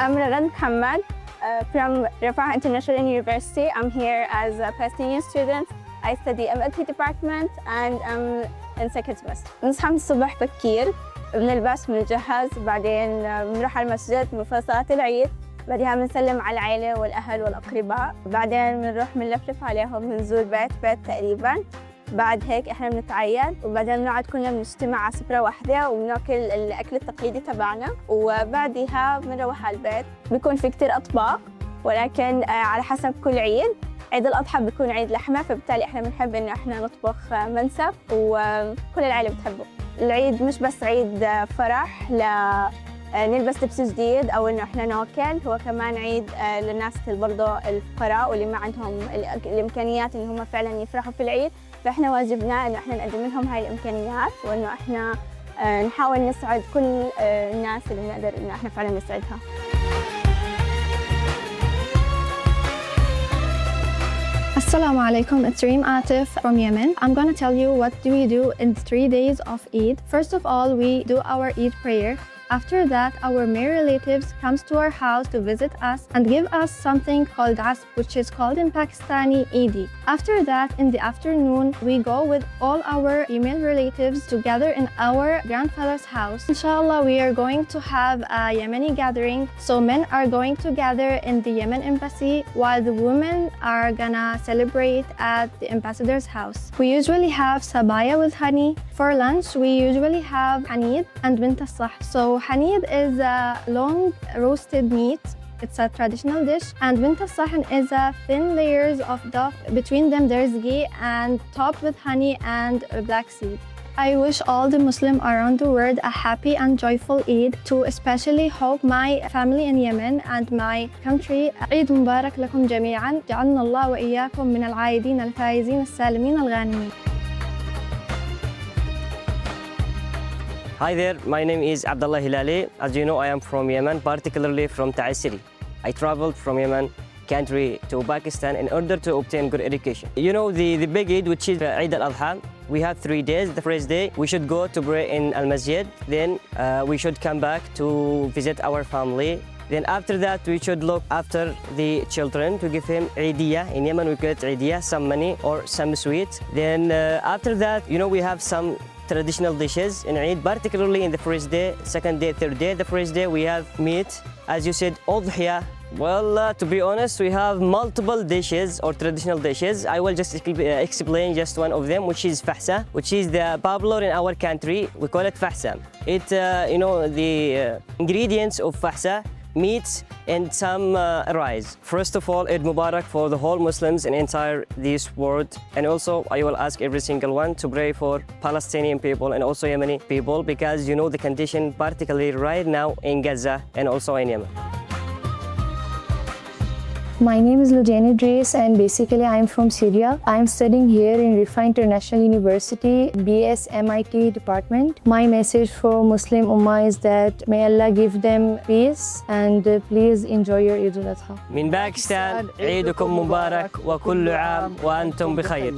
I'm Riphah Muhammad from Riphah International University. I'm here as a Pakistani student. I study MLT department and I'm in second semester. نصحى من الصبح بكير، بنلبس بنجهز، بعدين بنروح على المسجد من صلاة العيد، بعدها بنسلم على العائلة والأهل والأقرباء، بعدين بنروح بنلفلف عليهم، بنزور بيت بيت تقريباً. بعد هيك احنا بنتعيد وبعدين بنقعد كلنا بنجتمع على سفرة واحدة وبناكل الأكل التقليدي تبعنا، وبعدها بنروح على البيت. بيكون في كتير أطباق ولكن على حسب كل عيد. عيد الأضحى بيكون عيد لحمة، فبالتالي احنا بنحب إنه احنا نطبخ منسف وكل العائلة بتحبه. العيد مش بس عيد فرح نلبس لبس جديد أو إنه إحنا ناكل، هو كمان عيد للناس اللي برضه الفقراء واللي ما عندهم الإمكانيات إن هم فعلاً يفرحوا في العيد، فإحنا واجبنا إنه إحنا نقدم لهم هاي الإمكانيات وإنه إحنا نحاول نسعد كل الناس اللي بنقدر إنه إحنا فعلاً نسعدها. Assalamu alaikum, it's Reem Atif from Yemen. I'm gonna tell you what do we do in 3 days of Eid. First of all, we do our Eid prayer. After that, our male relatives comes to our house to visit us and give us something called asp, which is called in Pakistani Eid. After that, in the afternoon, we go with all our female relatives together in our grandfather's house. Inshallah, we are going to have a Yemeni gathering. So men are going to gather in the Yemen embassy while the women are gonna celebrate at the ambassador's house. We usually have sabaya with honey. For lunch, we usually have hanid and bint al-sah. So hanid is a long roasted meat. It's a traditional dish, and bint al-sahan is a thin layers of dough. Between them there's ghee and topped with honey and black seed. I wish all the Muslims around the world a happy and joyful Eid. To especially hope my family in Yemen and my country. Eid Mubarak lakum jami'an. جعلنا الله وإياكم من العائدين الفائزين السالمين الغانمين. Hi there, my name is Abdullah Hilali. As you know, I am from Yemen, particularly from Ta'az City. I traveled from Yemen country to Pakistan in order to obtain good education. You know, the big Eid, which is Eid al-Adha, we have 3 days. The first day, we should go to pray in al-Masjid. Then we should come back to visit our family. Then after that, we should look after the children to give him Eidiyah. In Yemen, we call it Eidiyah, some money or some sweet. Then after that, you know, we have some traditional dishes in Eid, particularly in the first day, second day, third day. The first day we have meat, as you said, udhiyah. Well, to be honest, we have multiple dishes or traditional dishes. I will just explain just one of them, which is fahsa, which is the popular in our country. We call it fahsa. It, you know, the ingredients of fahsa, meats and some rice. First of all, Eid Mubarak for the whole Muslims in entire this world. And also, I will ask every single one to pray for Palestinian people and also Yemeni people, because you know the condition, particularly right now in Gaza and also in Yemen. My name is Lujani Idris and basically I am from Syria. I am studying here in Riphah International University, BS MIT department. My message for Muslim Ummah is that may Allah give them peace and please enjoy your Eid al-Adha. من باكستان عيدكم مبارك وكل عام وأنتم بخير.